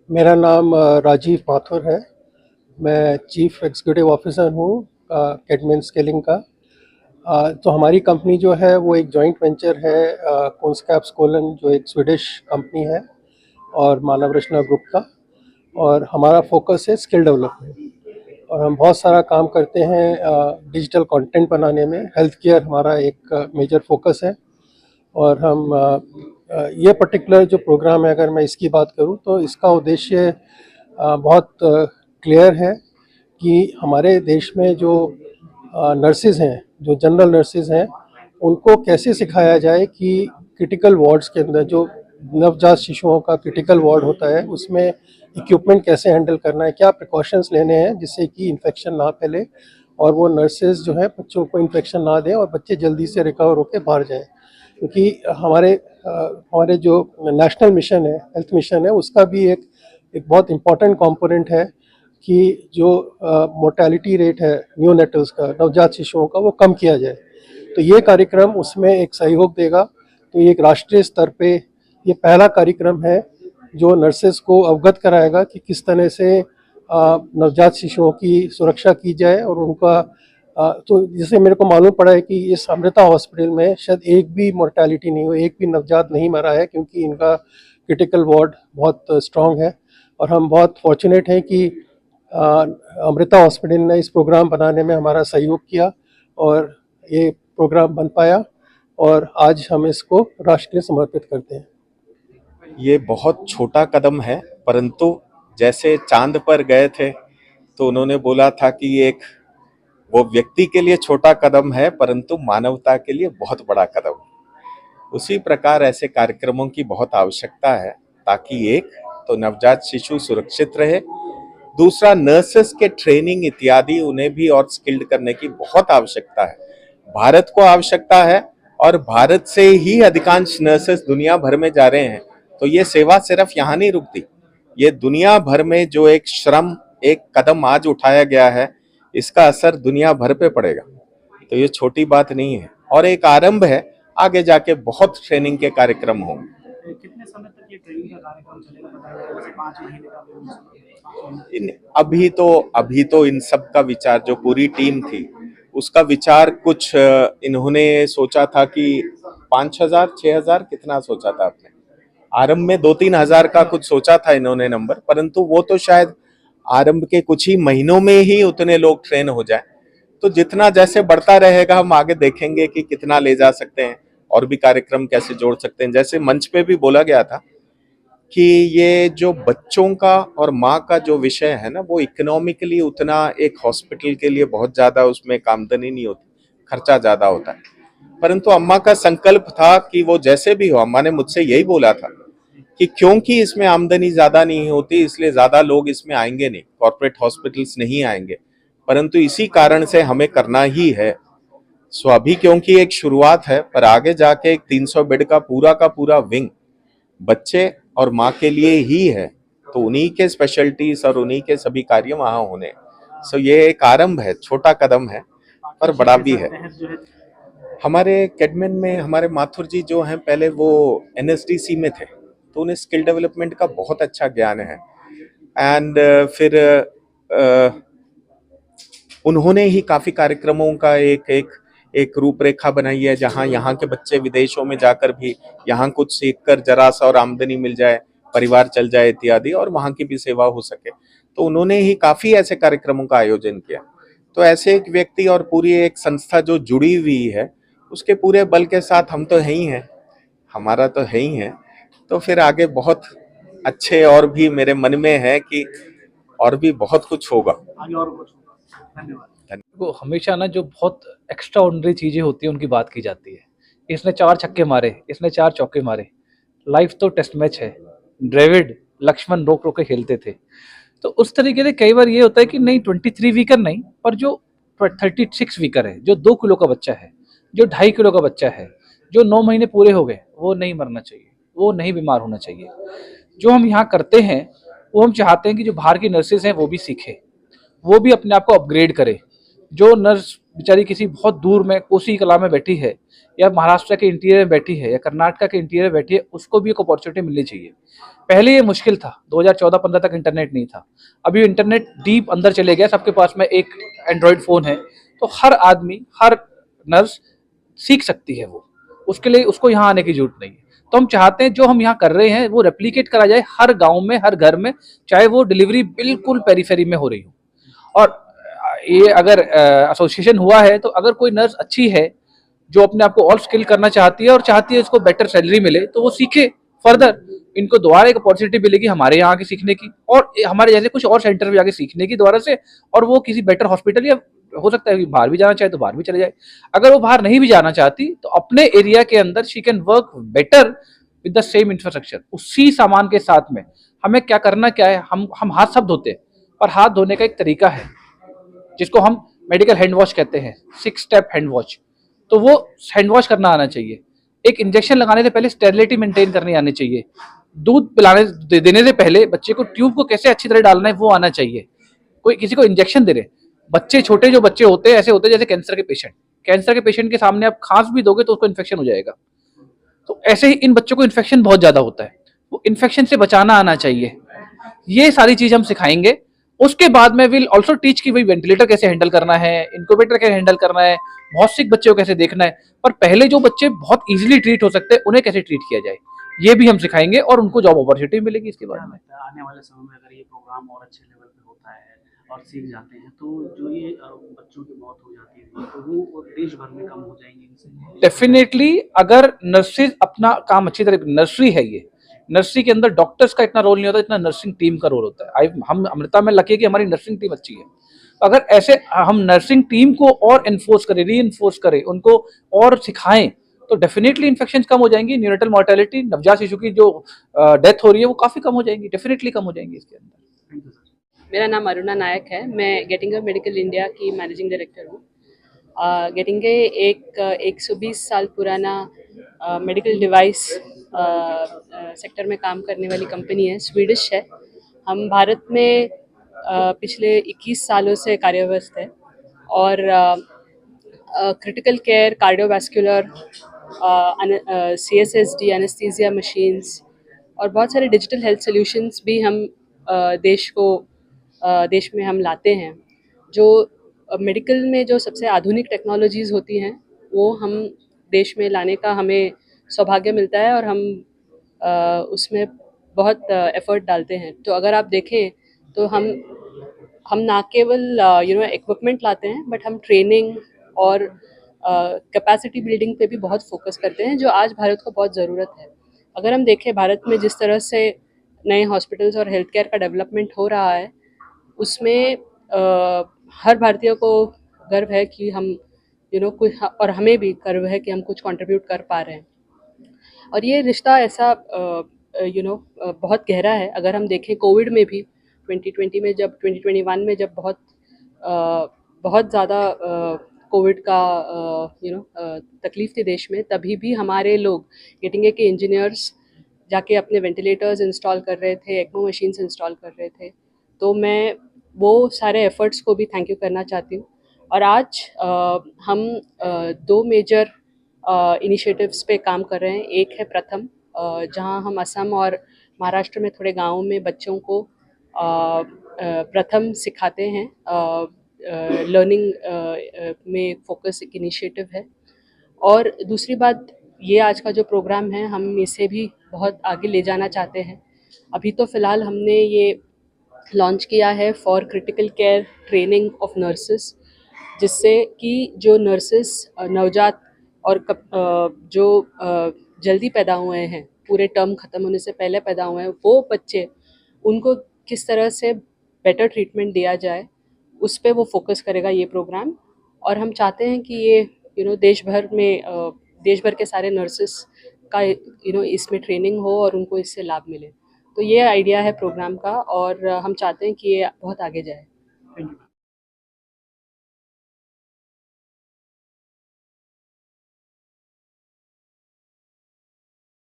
मेरा नाम राजीव माथुर है। मैं चीफ एग्जीक्यूटिव ऑफिसर हूँ कैडमिन स्केलिंग का। तो हमारी कंपनी जो है वो एक जॉइंट वेंचर है कोन्सकैप्स कोलन, जो एक स्वीडिश कंपनी है, और मानव रचना ग्रुप का। और हमारा फोकस है स्किल डेवलपमेंट, और हम बहुत सारा काम करते हैं डिजिटल कंटेंट बनाने में। हेल्थ केयर हमारा एक मेजर फोकस है। और हम ये पर्टिकुलर जो प्रोग्राम है, अगर मैं इसकी बात करूं तो इसका उद्देश्य बहुत क्लियर है कि हमारे देश में जो नर्सेज हैं, जो जनरल नर्सेज हैं, उनको कैसे सिखाया जाए कि क्रिटिकल वार्ड्स के अंदर जो नवजात शिशुओं का क्रिटिकल वार्ड होता है, उसमें इक्विपमेंट कैसे हैंडल करना है, क्या प्रिकॉशंस लेने हैं जिससे कि इन्फेक्शन ना फैले, और वो नर्सेज जो है बच्चों को इन्फेक्शन ना दें और बच्चे जल्दी से रिकवर होकर बाहर जाएं। क्योंकि हमारे जो नेशनल मिशन है, हेल्थ मिशन है, उसका भी एक बहुत इम्पॉर्टेंट कंपोनेंट है कि जो मोर्टेलिटी रेट है न्यूनेटल्स का, नवजात शिशुओं का, वो कम किया जाए। तो ये कार्यक्रम उसमें एक सहयोग देगा। तो ये एक राष्ट्रीय स्तर पे ये पहला कार्यक्रम है जो नर्सेस को अवगत कराएगा कि किस तरह से नवजात शिशुओं की सुरक्षा की जाए। और उनका तो जैसे मेरे को मालूम पड़ा है कि इस अमृता हॉस्पिटल में शायद एक भी मोर्टेलिटी नहीं हुई, एक भी नवजात नहीं मरा है, क्योंकि इनका क्रिटिकल वार्ड बहुत स्ट्रॉन्ग है। और हम बहुत फॉर्चुनेट हैं कि अमृता हॉस्पिटल ने इस प्रोग्राम बनाने में हमारा सहयोग किया और ये प्रोग्राम बन पाया, और आज हम इसको राष्ट्र के लिए समर्पित करते हैं। ये बहुत छोटा कदम है, परंतु जैसे चांद पर गए थे तो उन्होंने बोला था कि ये एक वो व्यक्ति के लिए छोटा कदम है, परंतु मानवता के लिए बहुत बड़ा कदम है। उसी प्रकार ऐसे कार्यक्रमों की बहुत आवश्यकता है, ताकि एक तो नवजात शिशु सुरक्षित रहे, दूसरा नर्सेस के ट्रेनिंग इत्यादि उन्हें भी और स्किल्ड करने की बहुत आवश्यकता है। भारत को आवश्यकता है, और भारत से ही अधिकांश नर्सेस दुनिया भर में जा रहे हैं। तो ये सेवा सिर्फ यहाँ नहीं रुकती, ये दुनिया भर में जो एक श्रम, एक कदम आज उठाया गया है, इसका असर दुनिया भर पे पड़ेगा। तो ये छोटी बात नहीं है और एक आरंभ है। आगे जाके बहुत ट्रेनिंग के कार्यक्रम होंगे। कितने समय तक ये ट्रेनिंग का कार्यक्रम चलेगा, बताया जाए जैसे 5 महीने का अभी तो इन सब का विचार, जो पूरी टीम थी उसका विचार कुछ इन्होंने सोचा था कि 5,000 6,000 कितना सोचा था आपने? आरंभ में 2-3 हजार का कुछ सोचा था इन्होंने नंबर, परंतु वो तो शायद आरंभ के कुछ ही महीनों में ही उतने लोग ट्रेन हो जाए। तो जितना जैसे बढ़ता रहेगा हम आगे देखेंगे कि कितना ले जा सकते हैं और भी कार्यक्रम कैसे जोड़ सकते हैं। जैसे मंच पे भी बोला गया था कि ये जो बच्चों का और माँ का जो विषय है ना, वो इकोनॉमिकली उतना एक हॉस्पिटल के लिए बहुत ज्यादा उसमें आमदनी नहीं होती, खर्चा ज्यादा होता है। परंतु अम्मा का संकल्प था कि वो जैसे भी हो, अम्मा ने मुझसे यही बोला था कि क्योंकि इसमें आमदनी ज्यादा नहीं होती इसलिए ज्यादा लोग इसमें आएंगे नहीं, कॉर्पोरेट हॉस्पिटल्स नहीं आएंगे, परंतु इसी कारण से हमें करना ही है। सो अभी क्योंकि एक शुरुआत है, पर आगे जाके एक 300 बेड का पूरा विंग बच्चे और माँ के लिए ही है। तो उन्हीं के स्पेशलिटीज और उन्हीं के सभी कार्य वहां होने। सो ये एक आरंभ है, छोटा कदम है पर बड़ा भी है। हमारे कैडमिन में हमारे माथुर जी जो हैं, पहले वो एनएसडीसी में थे, तो उन्हें स्किल डेवलपमेंट का बहुत अच्छा ज्ञान है। एंड फिर उन्होंने ही काफी कार्यक्रमों का एक रूपरेखा बनाई है, जहां यहाँ के बच्चे विदेशों में जाकर भी यहाँ कुछ सीखकर जरा सा और आमदनी मिल जाए, परिवार चल जाए इत्यादि, और वहां की भी सेवा हो सके। तो उन्होंने ही काफी ऐसे कार्यक्रमों का आयोजन किया। तो ऐसे एक व्यक्ति और पूरी एक संस्था जो जुड़ी हुई है, उसके पूरे बल के साथ हम तो है ही हैं, हमारा तो है ही है। तो फिर आगे बहुत अच्छे और भी मेरे मन में है कि और भी बहुत कुछ होगा। आगे और कुछ होगा। धन्यवाद। वो हमेशा ना जो बहुत एक्स्ट्रा ऑर्डिनरी चीज़ें होती हैं उनकी बात की जाती है। इसने 4 छक्के मारे, इसने 4 चौके मारे। लाइफ तो टेस्ट मैच है। ड्रेविड लक्ष्मण रोक रोक के खेलते थे। तो उस तरीके से कई बार ये होता है कि नहीं 23 वीकर नहीं, पर जो 36 वीकर है, जो 2 किलो का बच्चा है, जो 2.5 किलो का बच्चा है, जो 9 महीने पूरे हो गए, वो नहीं मरना चाहिए, वो नहीं बीमार होना चाहिए। जो हम यहाँ करते हैं वो हम चाहते हैं कि जो बाहर की नर्सेज हैं वो भी सीखें, वो भी अपने आप को अपग्रेड करें, जो नर्स बेचारी किसी बहुत दूर में कोसी कला में बैठी है, या महाराष्ट्र के इंटीरियर में बैठी है, या कर्नाटक के इंटीरियर में बैठी है, उसको भी एक अपॉर्चुनिटी मिलनी चाहिए। पहले ये मुश्किल था, 2014-15 तक इंटरनेट नहीं था। अभी इंटरनेट डीप अंदर चले गया, सबके पास में एक एंड्रॉयड फ़ोन है, तो हर आदमी, हर नर्स सीख सकती है वो, उसके लिए उसको यहाँ आने की जरूरत नहीं है। तो हम चाहते हैं जो हम यहाँ कर रहे हैं वो रेप्लिकेट करा जाए हर गांव में, हर घर में, चाहे वो डिलीवरी बिल्कुल पेरीफेरी में हो रही हो। और ये अगर एसोसिएशन हुआ है, तो अगर कोई नर्स अच्छी है जो अपने आप को और स्किल करना चाहती है और चाहती है उसको बेटर सैलरी मिले, तो वो सीखे फर्दर। इनको दोबारा एक अपॉर्चुनिटी मिलेगी हमारे यहाँ आके सीखने की, और हमारे जैसे कुछ और सेंटर में जाके सीखने की दोबारा से, और वो किसी बेटर हॉस्पिटल, या हो सकता है कि बाहर भी जाना चाहे तो बाहर भी चले जाए। अगर वो बाहर नहीं भी जाना चाहती तो अपने एरिया के अंदर she can work better with the same infrastructure, उसी सामान के साथ में। हमें क्या करना क्या है, हम हाथ सब धोते हैं, और हाथ धोने का एक तरीका है जिसको हम मेडिकल हैंड वॉश कहते हैं, 6 स्टेप हैंड वॉश। तो वो हैंड वॉश करना आना चाहिए। एक इंजेक्शन लगाने से पहले स्टेरिलिटी मेंटेन करनी आनी चाहिए। दूध पिलाने देने से पहले बच्चे को ट्यूब को कैसे अच्छी तरह डालना है वो आना चाहिए। कोई किसी को इंजेक्शन दे रहे, बच्चे छोटे जो बच्चे होते हैं ऐसे होते हैं जैसे कैंसर के पेशेंट। कैंसर के पेशेंट के सामने आप खांस भी दोगे तो उसको इन्फेक्शन हो जाएगा। तो ऐसे ही इन बच्चों को इन्फेक्शन बहुत ज्यादा होता है, वो इन्फेक्शन से बचाना आना चाहिए। ये सारी चीज हम सिखाएंगे। उसके बाद में विल ऑल्सो टीच कि भाई वेंटिलेटर कैसे हैंडल करना है, इनक्यूबेटर कैसे हैंडल करना है, बहुत सिक बच्चों को कैसे देखना है। पर पहले जो बच्चे बहुत इजीली ट्रीट हो सकते हैं उन्हें कैसे ट्रीट किया जाए, ये भी हम सिखाएंगे, और उनको जॉब अपॉर्चुनिटी मिलेगी इसके बाद में। आने वाले समय में अगर ये प्रोग्राम और अच्छे लेवल पे होता है और सीख जाते हैं, तो जो ये बच्चों की मौत हो जाती है तो वो देश भर में कम हो जाएंगी इनसे। डेफिनेटली, अगर नर्सेज अपना काम अच्छी तरह, नर्सरी है ये, नर्सरी के अंदर डॉक्टर्स का इतना रोल नहीं होता जितना नर्सिंग टीम का रोल होता है। हम अमृता में लकी है कि हमारी नर्सिंग टीम अच्छी है। अगर ऐसे हम नर्सिंग टीम को और एनफोर्स करें, री एनफोर्स करें, उनको और सिखाएं, तो डेफिनेटली इन्फेक्शन कम हो जाएंगी। न्यूनेटल मॉर्टेलिटी, नवजात शिशु की जो डेथ हो रही है वो काफी कम हो जाएंगी, डेफिनेटली कम हो जाएंगी इसके अंदर। Thank you sir. मेरा नाम अरुणा नायक है, मैं गेटिंगे मेडिकल इंडिया की मैनेजिंग डायरेक्टर हूँ। गेटिंगे एक 120 साल पुराना मेडिकल डिवाइस सेक्टर में काम करने वाली कंपनी है, स्वीडिश है। हम भारत में पिछले 21 सालों से कार्यरत है, और critical care, cardiovascular, CSSD, anaesthesia machines और बहुत सारे डिजिटल हेल्थ सॉल्यूशंस भी हम देश में हम लाते हैं। जो मेडिकल में जो सबसे आधुनिक टेक्नोलॉजीज़ होती हैं वो हम देश में लाने का हमें सौभाग्य मिलता है, और हम उसमें बहुत एफर्ट डालते हैं। तो अगर आप देखें तो हम ना केवल इक्विपमेंट लाते हैं, बट हम ट्रेनिंग और कैपेसिटी बिल्डिंग पे भी बहुत फोकस करते हैं, जो आज भारत को बहुत ज़रूरत है। अगर हम देखें भारत में जिस तरह से नए हॉस्पिटल्स और हेल्थ केयर का डेवलपमेंट हो रहा है, उसमें हर भारतीय को गर्व है कि हम कुछ, और हमें भी गर्व है कि हम कुछ कंट्रीब्यूट कर पा रहे हैं। और ये रिश्ता ऐसा बहुत गहरा है। अगर हम देखें कोविड में भी 2021 में जब बहुत ज़्यादा कोविड का तकलीफ थी देश में, तभी भी हमारे लोग गेटिंगे के इंजीनियर्स जाके अपने वेंटिलेटर्स इंस्टॉल कर रहे थे, एक्मो मशीन्स इंस्टॉल कर रहे थे। तो मैं वो सारे एफर्ट्स को भी थैंक यू करना चाहती हूँ। और आज हम 2 मेजर इनिशिएटिव्स पे काम कर रहे हैं। एक है प्रथम, जहां हम असम और महाराष्ट्र में थोड़े गांवों में बच्चों को प्रथम सिखाते हैं। लर्निंग में फोकस एक इनिशिएटिव है। और दूसरी बात, ये आज का जो प्रोग्राम है हम इसे भी बहुत आगे ले जाना चाहते हैं। अभी तो फ़िलहाल हमने ये लॉन्च किया है for critical care training of nurses, जिससे कि जो नर्सेस नवजात और जो जल्दी पैदा हुए हैं, पूरे टर्म ख़त्म होने से पहले पैदा हुए हैं, वो बच्चे, उनको किस तरह से बेटर ट्रीटमेंट दिया जाए, उस पे वो फोकस करेगा ये प्रोग्राम। और हम चाहते हैं कि ये देश भर के सारे नर्सेस का इसमें ट्रेनिंग हो और उनको इससे लाभ मिले। तो ये आइडिया है प्रोग्राम का, और हम चाहते हैं कि ये बहुत आगे जाए। Thank you.